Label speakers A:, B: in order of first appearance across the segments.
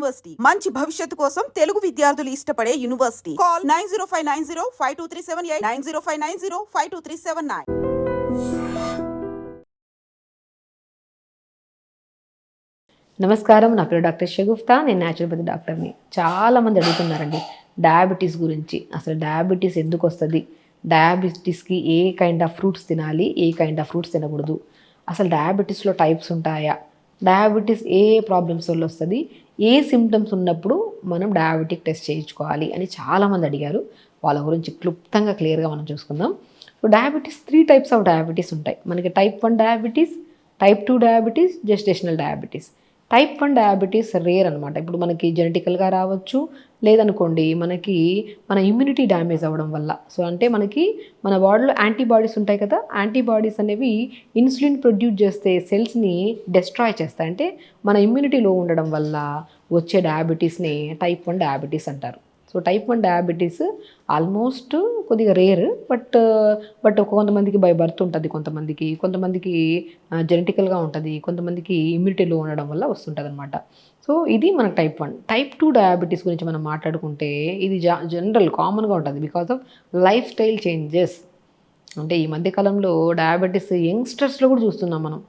A: University మంచి భవిష్యత్తు కోసం తెలుగు విద్యార్థులు ఇష్టపడే యూనివర్సిటీ. కాల్ 9059052378 9059052379.
B: నమస్కారం, నా పేరు డాక్టర్ షగుఫ్తా. నేను న్యాచురోపతి డాక్టర్ని. చాలామంది అడుగుతున్నారండి డయాబెటీస్ గురించి. అసలు డయాబెటీస్ ఎందుకు వస్తుంది, డయాబెటీస్కి ఏ కైండ్ ఆఫ్ ఫ్రూట్స్ తినాలి, ఏ కైండ్ ఆఫ్ ఫ్రూట్స్ తినకూడదు, అసలు డయాబెటీస్లో టైప్స్ ఉంటాయా, డయాబెటీస్ ఏ ప్రాబ్లమ్స్ వల్ల వస్తుంది, ఏ సిమ్టమ్స్ ఉన్నప్పుడు మనం డయాబెటిక్ టెస్ట్ చేయించుకోవాలి అని చాలామంది అడిగారు. వాళ్ళ గురించి క్లుప్తంగా క్లియర్గా మనం చూసుకుందాం. So diabetes 3 types of diabetes ఉంటాయి మనకి. Type 1 diabetes, type 2 diabetes, gestational diabetes. Type 1 diabetes rare అనమాట. ఇప్పుడు మనకి జెనెటికల్గా రావచ్చు, లేదనుకోండి మనకి మన ఇమ్యూనిటీ డ్యామేజ్ అవ్వడం వల్ల. సో అంటే మనకి మన బాడీలో యాంటీబాడీస్ ఉంటాయి కదా, యాంటీబాడీస్ అనేవి ఇన్సులిన్ ప్రొడ్యూస్ చేస్తే సెల్స్ని డెస్ట్రాయ్ చేస్తాయి. అంటే మన ఇమ్యూనిటీ లో ఉండడం వల్ల వచ్చే డయాబెటీస్ని టైప్ 1 డయాబెటీస్ అంటారు. సో టైప్ 1 డయాబెటీస్ ఆల్మోస్ట్ కొద్దిగా రేర్, బట్ కొంతమందికి బై బర్త్ ఉంటుంది, కొంతమందికి జెనెటికల్గా ఉంటుంది, కొంతమందికి ఇమ్యూనిటీలో ఉండడం వల్ల వస్తుంటుంది అనమాట. సో ఇది మనకు టైప్ 1. టైప్ 2 డయాబెటీస్ గురించి మనం మాట్లాడుకుంటే ఇది జనరల్ కామన్గా ఉంటుంది because of life style changes. అంటే ఈ మధ్యకాలంలో డయాబెటీస్ యంగ్స్టర్స్లో కూడా చూస్తున్నాం మనం.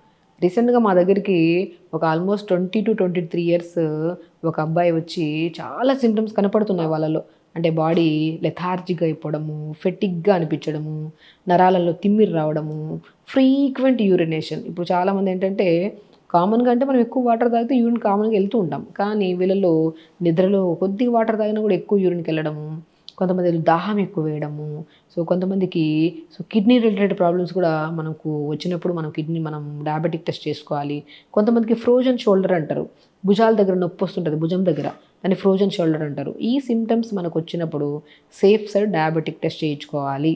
B: రీసెంట్గా మా దగ్గరికి ఒక ఆల్మోస్ట్ 20 to 23 ఇయర్స్ ఒక అబ్బాయి వచ్చి చాలా సిమ్టమ్స్ కనపడుతున్నాయి వాళ్ళలో. అంటే బాడీ లెథార్జిక్గా అయిపోవడము, ఫెటిక్గా అనిపించడము, నరాలలో తిమ్మిరి రావడము, ఫ్రీక్వెంట్ యూరినేషన్. ఇప్పుడు చాలామంది ఏంటంటే కామన్గా అంటే మనం ఎక్కువ వాటర్ తాగితే యూరిన్ కామన్గా వెళ్తూ ఉంటాం, కానీ వీళ్ళలో నిద్రలో కొద్దిగా వాటర్ తాగినా కూడా ఎక్కువ యూరిన్కి వెళ్ళడము, కొంతమంది దాహం ఎక్కువ వేయడము. సో కొంతమందికి కిడ్నీ రిలేటెడ్ ప్రాబ్లమ్స్ కూడా మనకు వచ్చినప్పుడు మనం డయాబెటిక్ టెస్ట్ చేసుకోవాలి. కొంతమందికి ఫ్రోజన్ షోల్డర్ అంటారు, భుజాల దగ్గర నొప్పి వస్తుంటుంది, భుజం దగ్గర, దాన్ని ఫ్రోజన్ షోల్డర్ అంటారు. ఈ సిమ్టమ్స్ మనకు వచ్చినప్పుడు సేఫ్ సైడ్ డయాబెటిక్ టెస్ట్ చేయించుకోవాలి.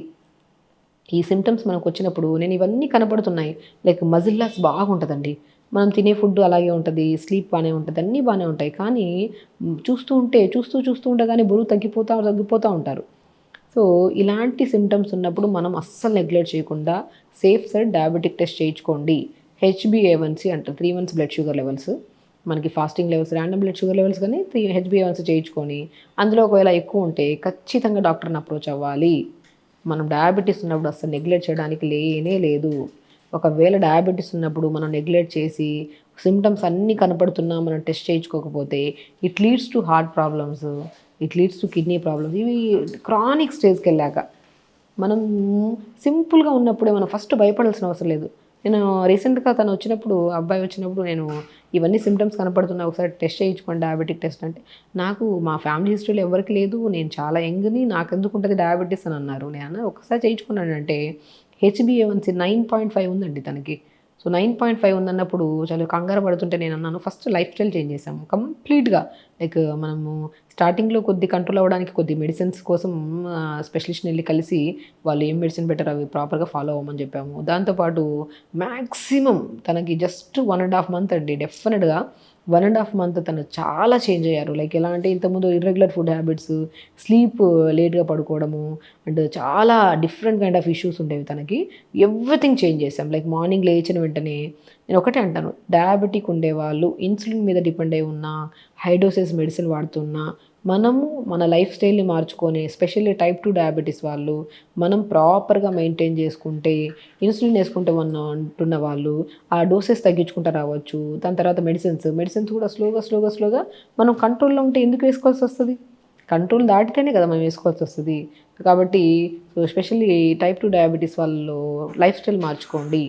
B: ఈ సిమ్టమ్స్ మనకు వచ్చినప్పుడు నేను ఇవన్నీ కనపడుతున్నాయి, లైక్ మజిల్ లాస్ బాగుంటుందండి, మనం తినే ఫుడ్ అలాగే ఉంటుంది, స్లీప్ బాగానే ఉంటుంది, అన్నీ బాగానే ఉంటాయి, కానీ చూస్తూ ఉంటే కానీ బరువు తగ్గిపోతూ ఉంటారు. సో ఇలాంటి సిమ్టమ్స్ ఉన్నప్పుడు మనం అస్సలు నెగ్లెక్ట్ చేయకుండా సేఫ్ సైడ్ డయాబెటిక్ టెస్ట్ చేయించుకోండి. HbA1c అంటారు, 3 months బ్లడ్ షుగర్ లెవెల్స్, మనకి fasting levels, random blood sugar levels, కానీ HbA1c చేయించుకొని అందులో ఒకవేళ ఎక్కువ ఉంటే ఖచ్చితంగా డాక్టర్ని అప్రోచ్ అవ్వాలి. మనం డయాబెటీస్ ఉన్నప్పుడు అస్సలు నెగ్లెక్ట్ చేయడానికి లేనే లేదు. ఒకవేళ డయాబెటీస్ ఉన్నప్పుడు మనం నెగ్లెక్ట్ చేసి సిమ్టమ్స్ అన్నీ కనపడుతున్నా మనం టెస్ట్ చేయించుకోకపోతే it leads to heart problems, it leads to kidney problems. ఇవి క్రానిక్ స్టేజ్కి వెళ్ళాక. మనం సింపుల్గా ఉన్నప్పుడే మనం ఫస్ట్ భయపడాల్సిన అవసరం లేదు. నేను రీసెంట్గా అబ్బాయి వచ్చినప్పుడు నేను ఇవన్నీ సిమ్టమ్స్ కనపడుతున్నా, ఒకసారి టెస్ట్ చేయించుకోండి డయాబెటిక్ టెస్ట్ అంటే, నాకు మా ఫ్యామిలీ హిస్టరీలో ఎవరికి లేదు, నేను చాలా యంగ్ని, నాకు ఎందుకు ఉంటుంది డయాబెటీస్ అని అన్నారు. నేను ఒకసారి చేయించుకున్నానంటే HbA1c 9.5 ఉందండి తనకి. సో 9.5 ఉందన్నప్పుడు చాలా కంగారు పడుతుంటే నేను అన్నాను, ఫస్ట్ లైఫ్ స్టైల్ చేంజ్ చేసాము కంప్లీట్గా. లైక్ మనము స్టార్టింగ్లో కొద్ది కంట్రోల్ అవ్వడానికి కొద్ది మెడిసిన్స్ కోసం స్పెషలిస్ట్ని వెళ్ళి కలిసి వాళ్ళు ఏం మెడిసిన్ పెట్టారో అవి ప్రాపర్గా ఫాలో అవ్వమని చెప్పాము. దాంతోపాటు మ్యాక్సిమం తనకి జస్ట్ 1.5 month అండి, డెఫినెట్గా 1.5 month తను చాలా చేంజ్ అయ్యారు. లైక్ ఎలా అంటే ఇంతకుముందు ఇర్రెగ్యులర్ ఫుడ్ హ్యాబిట్స్, స్లీప్ లేట్గా పడుకోవడము, అండ్ చాలా డిఫరెంట్ కైండ్ ఆఫ్ ఇష్యూస్ ఉండేవి తనకి. ఎవ్రీథింగ్ చేంజ్ చేసాం. లైక్ మార్నింగ్ లేచిన వెంటనే నేను ఒకటే అంటాను, డయాబెటిక్ ఉండేవాళ్ళు ఇన్సులిన్ మీద డిపెండ్ అయి ఉన్న, హై డోసెస్ మెడిసిన్ వాడుతున్నా, మనము మన లైఫ్ స్టైల్ని మార్చుకొని, ఎస్పెషల్లీ టైప్ 2 డయాబెటీస్ వాళ్ళు మనం ప్రాపర్గా మెయింటైన్ చేసుకుంటే, ఇన్సులిన్ వేసుకుంటే అంటున్న వాళ్ళు ఆ డోసెస్ తగ్గించుకుంటూ రావచ్చు. దాని తర్వాత మెడిసిన్స్ కూడా స్లోగా మనం కంట్రోల్లో ఉంటే ఎందుకు వేసుకోవాల్సి వస్తుంది? కంట్రోల్ దాటితేనే కదా మనం వేసుకోవాల్సి వస్తుంది. కాబట్టి సో ఎస్పెషల్లీ టైప్ 2 డయాబెటీస్ వాళ్ళు లైఫ్ స్టైల్ మార్చుకోండి,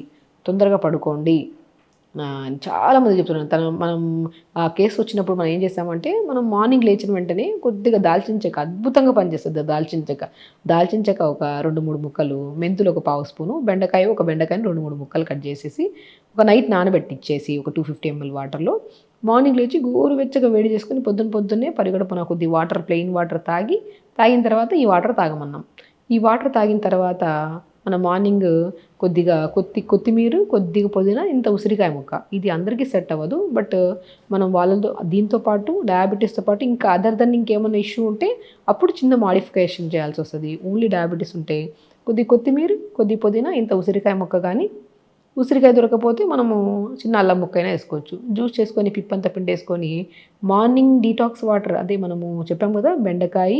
B: తొందరగా పడుకోండి. చాలామంది చెప్తున్నాను. మనం ఆ కేసు వచ్చినప్పుడు మనం ఏం చేసామంటే, మనం మార్నింగ్ లేచిన వెంటనే కొద్దిగా దాల్చిన చెక్క అద్భుతంగా పనిచేస్తుంది. దాల్చిన చెక్క ఒక 2-3 ముక్కలు, మెంతులు ఒక 1/2 స్పూను, ఒక బెండకాయని 2-3 ముక్కలు కట్ చేసేసి ఒక నైట్ నానబెట్టించేసి ఒక 250 ml వాటర్లో మార్నింగ్ లేచి గోరువెచ్చగా వేడి చేసుకొని పొద్దున్నే పరిగడపున కొద్ది వాటర్, ప్లెయిన్ వాటర్ తాగిన తర్వాత ఈ వాటర్ తాగమన్నాం. ఈ వాటర్ తాగిన తర్వాత మన మార్నింగ్ కొద్దిగా కొత్తిమీర, కొద్దిగా పుదీనా, ఇంత ఉసిరికాయ ముక్క. ఇది అందరికీ సెట్ అవ్వదు, బట్ మనం వాళ్ళతో దీంతో పాటు డయాబెటీస్తో పాటు ఇంకా అదర్ దెన్ ఇంకేమైనా ఇష్యూ ఉంటే అప్పుడు చిన్న మాడిఫికేషన్ చేయాల్సి వస్తుంది. ఓన్లీ డయాబెటీస్ ఉంటే కొద్దిమీర, కొద్ది పుదీనా, ఇంత ఉసిరికాయ ముక్క కానీ ఉసిరికాయ దొరకకపోతే మనము చిన్న అల్లం ముక్కైనా వేసుకోవచ్చు. జ్యూస్ చేసుకొని పిప్పంతా పిండేసుకొని మార్నింగ్ డీటాక్స్ వాటర్, అదే మనము చెప్పాం కదా, బెండకాయ,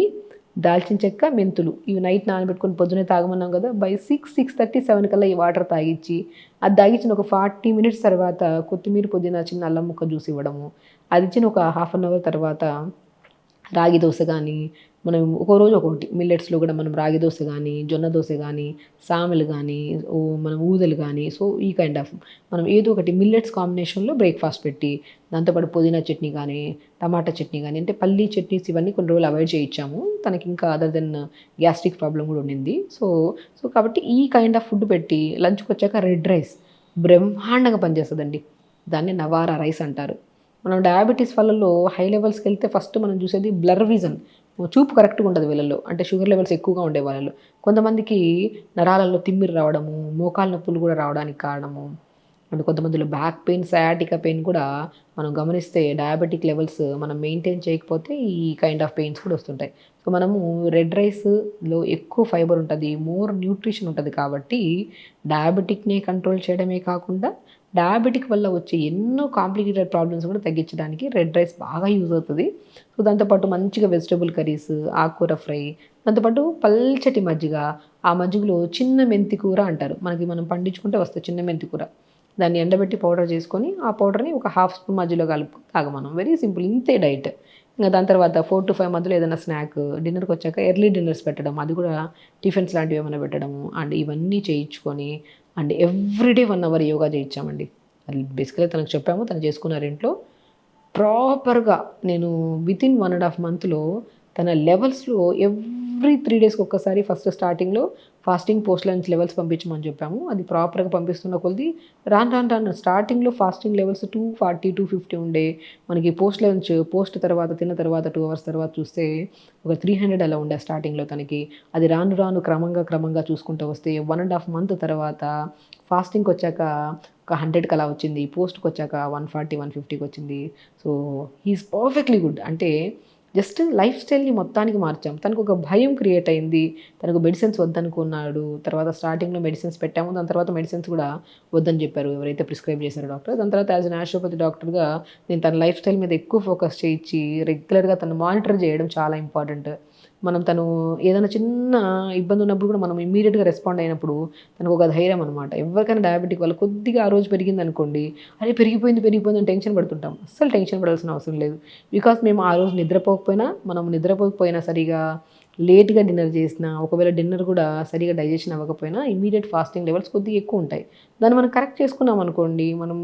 B: దాల్చిన చెక్క, మెంతులు ఇవి నైట్ నానబెట్టుకొని పొద్దునే తాగమన్నాం కదా, బై 6:30, 7 కల్లా ఈ వాటర్ తాగించి, అది తాగించిన ఒక 40 మినిట్స్ తర్వాత కొత్తిమీర, పుదీనా, చిన్న అల్లం ముక్క జ్యూస్ ఇవ్వడము, అది ఇచ్చిన ఒక హాఫ్ అన్ అవర్ తర్వాత రాగి దోశ కానీ, మనం ఒక్కో రోజు ఒక్కొక్కటి మిల్లెట్స్లో కూడా మనం రాగి దోశ కానీ, జొన్న దోశ కానీ, సామెలు కానీ, మనం ఊదలు కానీ, సో ఈ కైండ్ ఆఫ్ మనం ఏదో ఒకటి మిల్లెట్స్ కాంబినేషన్లో బ్రేక్ఫాస్ట్ పెట్టి, దాంతోపాటు పుదీనా చట్నీ కానీ, టమాటా చట్నీ కానీ, అంటే పల్లీ చట్నీస్ ఇవన్నీ కొన్ని రోజులు అవాయిడ్ చేయించాము. తనకి ఇంకా అదర్ దెన్ గ్యాస్ట్రిక్ ప్రాబ్లం కూడా ఉండింది. సో కాబట్టి ఈ కైండ్ ఆఫ్ ఫుడ్ పెట్టి లంచ్కి వచ్చాక రెడ్ రైస్ బ్రహ్మాండంగా పనిచేస్తుందండి. దాన్ని నవారా రైస్ అంటారు. మనం డయాబెటీస్ వాళ్ళలో హై లెవెల్స్కి వెళ్తే ఫస్ట్ మనం చూసేది బ్లర్ విజన్, చూపు కరెక్ట్గా ఉండదు వీళ్ళలో, అంటే షుగర్ లెవెల్స్ ఎక్కువగా ఉండే వాళ్ళలో. కొంతమందికి నరాలలో తిమ్మిరి రావడము, మోకాలు నొప్పులు కూడా రావడానికి కారణము, అండ్ కొంతమందిలో బ్యాక్ పెయిన్, సయాటికా పెయిన్ కూడా మనం గమనిస్తే డయాబెటిక్ లెవెల్స్ మనం మెయింటైన్ చేయకపోతే ఈ కైండ్ ఆఫ్ పెయిన్స్ కూడా వస్తుంటాయి. సో మనము రెడ్ రైస్లో ఎక్కువ ఫైబర్ ఉంటుంది, మోర్ న్యూట్రిషన్ ఉంటుంది. కాబట్టి డయాబెటిక్ని కంట్రోల్ చేయడమే కాకుండా డయాబెటిక్ వల్ల వచ్చే ఎన్నో కాంప్లికేటెడ్ ప్రాబ్లమ్స్ కూడా తగ్గించడానికి రెడ్ రైస్ బాగా యూజ్ అవుతుంది. సో దాంతోపాటు మంచిగా వెజిటబుల్ కర్రీస్, ఆకుకూర ఫ్రై, దాంతోపాటు పల్చటి మజ్జిగ, ఆ మజ్జిగలో చిన్న మెంతి కూర అంటారు, మనం పండించుకుంటే వస్తే చిన్న మెంతి కూర, దాన్ని ఎండబెట్టి పౌడర్ చేసుకొని ఆ పౌడర్ని ఒక హాఫ్ స్పూన్ మధ్యలో కలుపు తాగమనం. వెరీ సింపుల్, ఇంతే డైట్. ఇంకా దాని తర్వాత 4 to 5 మధ్యలో ఏదైనా స్నాక్, డిన్నర్కి వచ్చాక ఎర్లీ డిన్నర్స్ పెట్టడం, అది కూడా టిఫిన్స్ లాంటివి ఏమైనా పెట్టడము, అండ్ ఇవన్నీ చేయించుకొని అండ్ ఎవ్రీడే 1 అవర్ యోగా చేయించామండి. అది బేసికల్గా తనకు చెప్పాము, తను చేసుకున్నారు ఇంట్లో ప్రాపర్గా. నేను వితిన్ 1.5 మంత్లో తన లెవెల్స్లో ఎవ్రీ 3 డేస్కి ఒక్కసారి ఫస్ట్ స్టార్టింగ్లో ఫాస్టింగ్ పోస్ట్ లంచ్ లెవెల్స్ పంపించమని చెప్పాము. అది ప్రాపర్గా పంపిస్తున్న కొద్ది రాను స్టార్టింగ్లో ఫాస్టింగ్ లెవెల్స్ 240, 250 ఉండే, మనకి పోస్ట్ లంచ్ పోస్ట్ తర్వాత తిన్న తర్వాత 2 అవర్స్ తర్వాత చూస్తే ఒక 300 అలా ఉండే స్టార్టింగ్లో తనకి. అది రాను క్రమంగా చూసుకుంటూ వస్తే 1.5 మంత్ తర్వాత ఫాస్టింగ్కి వచ్చాక ఒక 100కి అలా వచ్చింది, పోస్ట్కి వచ్చాక 140, 150కి వచ్చింది. So he is perfectly good. అంటే జస్ట్ లైఫ్ స్టైల్ని మొత్తానికి మార్చాం. తనకు ఒక భయం క్రియేట్ అయింది, తనకు మెడిసిన్స్ వద్దనుకున్నాడు. తర్వాత స్టార్టింగ్లో మెడిసిన్స్ పెట్టాము, దాని తర్వాత మెడిసిన్స్ కూడా వద్దని చెప్పారు ఎవరైతే ప్రిస్క్రైబ్ చేశారో డాక్టర్. దాని తర్వాత యాజ్ అ న్యాచురోపతి డాక్టర్గా నేను తన లైఫ్ స్టైల్ మీద ఎక్కువ ఫోకస్ చేయించి రెగ్యులర్గా తను మానిటర్ చేయడం చాలా ఇంపార్టెంట్. తను ఏదైనా చిన్న ఇబ్బంది ఉన్నప్పుడు కూడా మనం ఇమ్మీడియట్గా రెస్పాండ్ అయినప్పుడు తనకు ఒక ధైర్యం అనమాట. ఎవరికైనా డయాబెటిక్ వల్ల కొద్దిగా ఆ రోజు పెరిగింది అనుకోండి, అరే పెరిగిపోయింది అని టెన్షన్ పడుతుంటాం. అస్సలు టెన్షన్ పడాల్సిన అవసరం లేదు. బికాస్ మేము ఆ రోజు నిద్రపోకపోయినా సరిగా లేట్గా డిన్నర్ చేసినా, ఒకవేళ డిన్నర్ కూడా సరిగా డైజెషన్ అవ్వకపోయినా ఇమీడియట్ ఫాస్టింగ్ లెవెల్స్ కొద్దిగా ఎక్కువ ఉంటాయి. దాన్ని మనం కరెక్ట్ చేసుకున్నాం అనుకోండి, మనం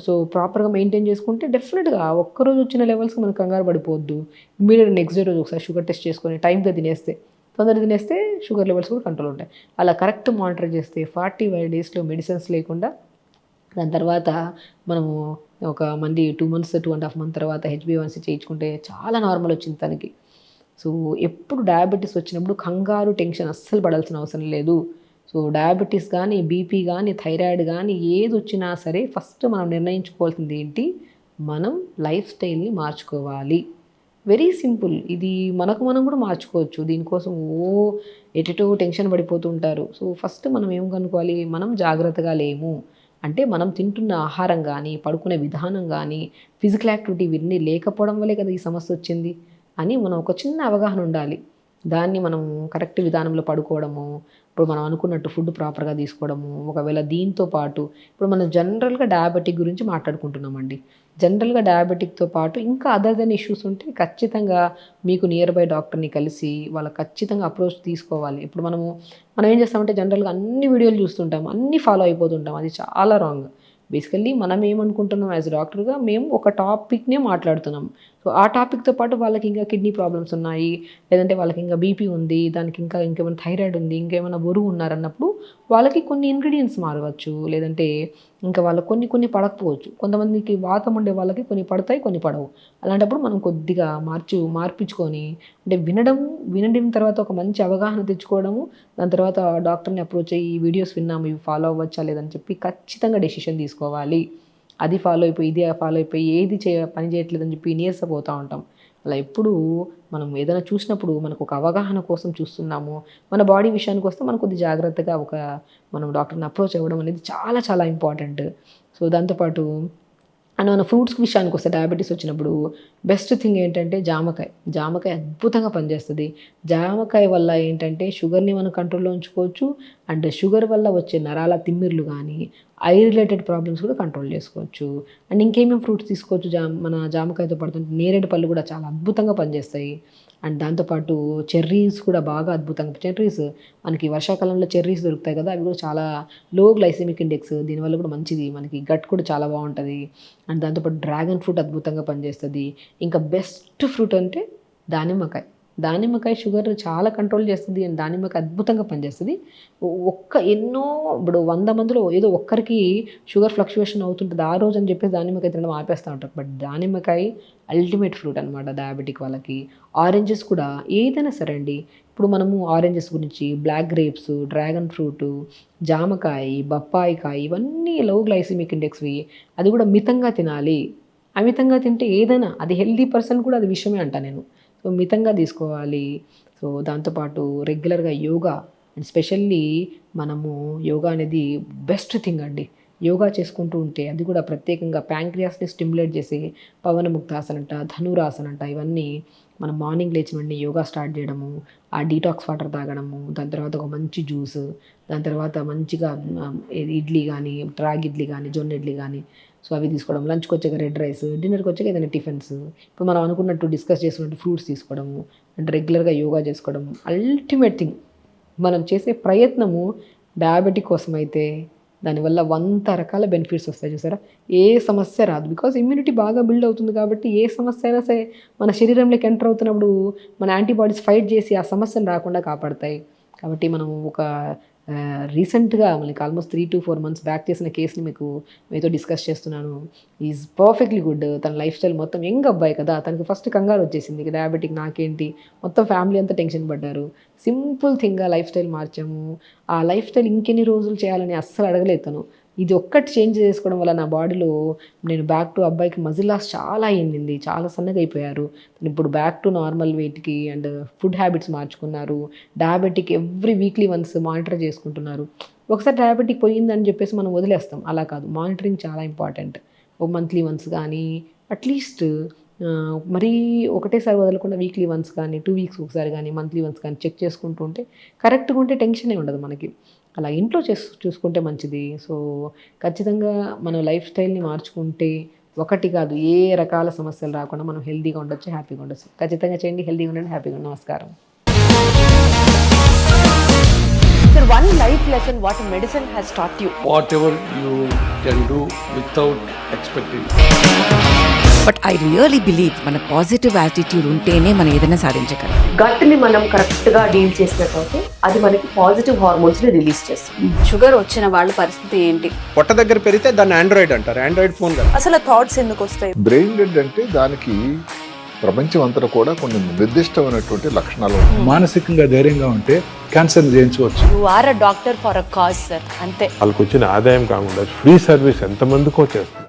B: సో ప్రాపర్గా మెయింటైన్ చేసుకుంటే డెఫినెట్గా ఒక్కరోజు వచ్చిన లెవెల్స్కి మనం కంగారు పడిపోవద్దు. ఇమీడియట్ నెక్స్ట్ డే రోజు ఒకసారి షుగర్ టెస్ట్ చేసుకొని టైంగా తొందరగా తినేస్తే షుగర్ లెవెల్స్ కూడా కంట్రోల్ ఉంటాయి. అలా కరెక్ట్ మానిటర్ చేస్తే 45 డేస్లో మెడిసిన్స్ లేకుండా, దాని తర్వాత మనము ఒక 2 months 2.5 months తర్వాత HbA1c చేయించుకుంటే చాలా నార్మల్ వచ్చింది తనకి. సో ఎప్పుడు డయాబెటీస్ వచ్చినప్పుడు కంగారు టెన్షన్ అస్సలు పడాల్సిన అవసరం లేదు. సో డయాబెటీస్ కానీ, బీపీ కానీ, థైరాయిడ్ కానీ ఏది వచ్చినా సరే ఫస్ట్ మనం నిర్ణయించుకోవాల్సింది ఏంటి, మనం లైఫ్ స్టైల్ని మార్చుకోవాలి. Very simple. ఇది మనం కూడా మార్చుకోవచ్చు. దీనికోసం ఎటెటో టెన్షన్ పడిపోతూ ఉంటారు. సో ఫస్ట్ మనం ఏం కనుక్కోవాలి, మనం జాగ్రత్తగా లేము అంటే మనం తింటున్న ఆహారం కానీ, పడుకునే విధానం కానీ, ఫిజికల్ యాక్టివిటీ ఇవన్నీ లేకపోవడం వల్లే కదా ఈ సమస్య వచ్చింది అని మనం ఒక చిన్న అవగాహన ఉండాలి. దాన్ని మనం కరెక్ట్ విధానంలో పడుకోవడము, ఇప్పుడు మనం అనుకున్నట్టు ఫుడ్ ప్రాపర్గా తీసుకోవడము, ఒకవేళ దీంతో పాటు ఇప్పుడు మనం జనరల్గా డయాబెటిక్ గురించి మాట్లాడుకుంటున్నామండి. జనరల్గా డయాబెటిక్తో పాటు ఇంకా అదర్ దెన్ ఇష్యూస్ ఉంటే ఖచ్చితంగా మీకు నియర్ బై డాక్టర్ని కలిసి వాళ్ళకి ఖచ్చితంగా అప్రోచ్ తీసుకోవాలి. ఇప్పుడు మనం ఏం చేస్తామంటే జనరల్గా అన్ని వీడియోలు చూస్తుంటాం, అన్నీ ఫాలో అయిపోతుంటాం. అది చాలా రాంగ్. బేసికల్లీ మనం ఏమనుకుంటున్నాం యాజ్ డాక్టర్గా, మేము ఒక టాపిక్నే మాట్లాడుతున్నాం. సో ఆ టాపిక్తో పాటు వాళ్ళకి ఇంకా కిడ్నీ ప్రాబ్లమ్స్ ఉన్నాయి, లేదంటే వాళ్ళకి ఇంకా బీపీ ఉంది, దానికి ఇంకేమైనా థైరాయిడ్ ఉంది, ఇంకేమైనా బరువు ఉన్నారన్నప్పుడు వాళ్ళకి కొన్ని ఇంగ్రీడియంట్స్ మారవచ్చు, లేదంటే ఇంకా వాళ్ళకి కొన్ని పడకపోవచ్చు. కొంతమందికి వాతం ఉండే వాళ్ళకి కొన్ని పడతాయి, కొన్ని పడవు. అలాంటప్పుడు మనం కొద్దిగా మార్పించుకొని, అంటే వినడం తర్వాత ఒక మంచి అవగాహన తెచ్చుకోవడము, దాని తర్వాత డాక్టర్ని అప్రోచ్ అయ్యి ఈ వీడియోస్ విన్నాము, ఇవి ఫాలో అవ్వచ్చా లేదని చెప్పి ఖచ్చితంగా డెసిషన్ తీసుకోవాలి. అది ఫాలో అయిపోయి ఇది ఫాలో అయిపోయి ఏది పని చేయట్లేదని చెప్పి నీరసపోతూ ఉంటాం. అలా ఎప్పుడు మనం ఏదైనా చూసినప్పుడు మనకు ఒక అవగాహన కోసం చూస్తున్నాము, మన బాడీ విషయానికి వస్తే మనం కొద్ది జాగ్రత్తగా మనం డాక్టర్ని అప్రోచ్ అవ్వడం అనేది చాలా చాలా ఇంపార్టెంట్. సో దాంతోపాటు అండ్ మన ఫ్రూట్స్ విషయానికి వస్తే డయాబెటీస్ వచ్చినప్పుడు బెస్ట్ థింగ్ ఏంటంటే జామకాయ అద్భుతంగా పనిచేస్తుంది. జామకాయ వల్ల ఏంటంటే షుగర్ని మనం కంట్రోల్లో ఉంచుకోవచ్చు, అండ్ షుగర్ వల్ల వచ్చే నరాల తిమ్మిర్లు కానీ ఐ రిలేటెడ్ ప్రాబ్లమ్స్ కూడా కంట్రోల్ చేసుకోవచ్చు. అండ్ ఇంకేమేమి ఫ్రూట్స్ తీసుకోవచ్చు మన జామకాయతో పాటు నేరేడు పళ్ళు కూడా చాలా అద్భుతంగా పనిచేస్తాయి. అండ్ దాంతోపాటు చెర్రీస్ కూడా బాగా అద్భుతంగా, చెర్రీస్ మనకి వర్షాకాలంలో చెర్రీస్ దొరుకుతాయి కదా, అవి కూడా చాలా లో గ్లైసెమిక్ ఇండెక్స్, దీనివల్ల కూడా మంచిది, మనకి గట్ కూడా చాలా బాగుంటుంది. అండ్ దాంతోపాటు డ్రాగన్ ఫ్రూట్ అద్భుతంగా పనిచేస్తుంది. ఇంకా బెస్ట్ ఫ్రూట్ అంటే దానిమ్మకాయ షుగర్ చాలా కంట్రోల్ చేస్తుంది. అండ్ దానిమ్మకాయ అద్భుతంగా పనిచేస్తుంది. ఇప్పుడు 100 మందిలో ఏదో ఒక్కరికి షుగర్ ఫ్లక్చువేషన్ అవుతుంటుంది ఆ రోజు అని చెప్పేసి దానిమ్మకాయ తినడం ఆపేస్తూ ఉంటారు. బట్ దానిమ్మకాయ అల్టిమేట్ ఫ్రూట్ అనమాట డయాబెటిక్ వాళ్ళకి. ఆరెంజెస్ కూడా ఏదైనా సరే అండి, ఇప్పుడు మనము ఆరెంజెస్ గురించి, బ్లాక్ గ్రేప్స్, డ్రాగన్ ఫ్రూటు, జామకాయ, బొప్పాయికాయ, ఇవన్నీ లో గ్లైసిమిక్ ఇండెక్స్వి. అది కూడా మితంగా తినాలి. అమితంగా తింటే ఏదైనా, అది హెల్దీ పర్సన్ కూడా అది విషయమే అంట నేను. సో మితంగా తీసుకోవాలి. సో దాంతోపాటు రెగ్యులర్గా యోగా, అండ్ స్పెషల్లీ మనము యోగా అనేది బెస్ట్ థింగ్ అండి. యోగా చేసుకుంటూ ఉంటే అది కూడా ప్రత్యేకంగా ప్యాంక్రియాస్ని స్టిమ్యులేట్ చేసి పవనముక్తాసన అంట, ధనురాసన అంట, ఇవన్నీ మనం మార్నింగ్ లేచిన వెంటనే యోగా స్టార్ట్ చేయడము, ఆ డీటాక్స్ వాటర్ తాగడము, దాని తర్వాత ఒక మంచి జ్యూస్, దాని తర్వాత మంచిగా ఇడ్లీ కానీ, రాగి ఇడ్లీ కానీ, జొన్న ఇడ్లీ కానీ, సో అవి తీసుకోవడం, లంచ్కి వచ్చాక రెడ్ రైస్, డిన్నర్కి వచ్చాక ఏదైనా టిఫిన్స్, ఇప్పుడు మనం అనుకున్నట్టు డిస్కస్ చేసుకున్నట్టు ఫ్రూట్స్ తీసుకోవడము, అంటే రెగ్యులర్గా యోగా చేసుకోవడం. అల్టిమేట్ థింగ్ మనం చేసే ప్రయత్నము డయాబెటిక్ కోసం అయితే దానివల్ల 100 రకాల బెనిఫిట్స్ వస్తాయి. చూసారా, ఏ సమస్య రాదు. బికాజ్ ఇమ్యూనిటీ బాగా బిల్డ్ అవుతుంది కాబట్టి ఏ సమస్య అయినా సరే మన శరీరంలోకి ఎంటర్ అవుతున్నప్పుడు మన యాంటీబాడీస్ ఫైట్ చేసి ఆ సమస్యను రాకుండా కాపాడతాయి. కాబట్టి మనం రీసెంట్గా మనకి ఆల్మోస్ట్ 3 to 4 months బ్యాక్ చేసిన కేసుని మీతో డిస్కస్ చేస్తున్నాను. Is perfectly good. తన లైఫ్ స్టైల్ మొత్తం యంగ్ అబ్బాయి కదా, తనకి ఫస్ట్ కంగారు వచ్చేసింది డయాబెటిక్ నాకేంటి, మొత్తం ఫ్యామిలీ అంతా టెన్షన్ పడ్డారు. సింపుల్ థింగ్గా లైఫ్ స్టైల్ మార్చాము. ఆ లైఫ్ స్టైల్ ఇంకెన్ని రోజులు చేయాలని అస్సలు అడగలేదు తను. ఇది ఒక్కటి చేంజ్ చేసుకోవడం వల్ల నా బాడీలో నేను బ్యాక్ టు అబ్బాయికి మజిల్ లాస్ చాలా అయింది, చాలా సన్నగా అయిపోయారు. ఇప్పుడు బ్యాక్ టు నార్మల్ వెయిట్కి, అండ్ ఫుడ్ హ్యాబిట్స్ మార్చుకున్నారు. Diabetic every weekly once monitor చేసుకుంటున్నారు. ఒకసారి డయాబెటిక్ పోయిందని చెప్పేసి మనం వదిలేస్తాం, అలా కాదు. మానిటరింగ్ చాలా ఇంపార్టెంట్. ఒక మంత్లీ వన్స్ కానీ, అట్లీస్ట్ మరీ ఒకటేసారి వదలకుండా వీక్లీ వన్స్ కానీ, 2 weeks ఒకసారి కానీ, మంత్లీ వన్స్ కానీ చెక్ చేసుకుంటూ ఉంటే కరెక్ట్గా ఉంటే టెన్షనే ఉండదు మనకి. అలా ఇంట్లో చూసుకుంటే మంచిది. సో ఖచ్చితంగా మన లైఫ్ స్టైల్ని మార్చుకుంటే ఒకటి కాదు, ఏ రకాల సమస్యలు రాకుండా మనం హెల్తీగా ఉండొచ్చు, హ్యాపీగా ఉండొచ్చు. ఖచ్చితంగా చేయండి, హెల్తీగా ఉండండి, హ్యాపీగా ఉండండి. నమస్కారం.
C: Sir, one life lesson what medicine has taught you.
D: Whatever you can do without expecting.
E: But I really believe మన పాజిటివ్ యాటిట్యూడ్ ఉంటేనే మనం ఏదైనా సాధించగలం.
C: గట్ని మనం కరెక్ట్గా డీల్ చేసినట్లయితే అది మనకి పాజిటివ్ హార్మోన్స్ని రిలీజ్ చేస్తుంది. షుగర్ వచ్చిన వాళ్ళ పరిస్థితి ఏంటి?
F: పొట్ట దగ్గర పెరిగితే దాన్ని ఆండ్రాయిడ్ అంటారు, ఆండ్రాయిడ్ ఫోన్ కదా.
C: అసలు థాట్స్ ఎందుకు వస్తాయి?
G: బ్రెయిన్ డెడ్ అంటే దానికి ప్రపంచం అంతా కూడా కొన్ని నిర్దిష్టమైనటువంటి లక్షణాలు ఉంటాయి.
H: మానసికంగా ధైర్యంగా ఉంటే క్యాన్సర్ జయించవచ్చు.
C: You are a doctor for a cause sir, అంతే.
I: వాళ్ళకి వచ్చిన ఆదాయం కాకుండా ఫ్రీ సర్వీస్ ఎంతమందికో చేస్తుంది.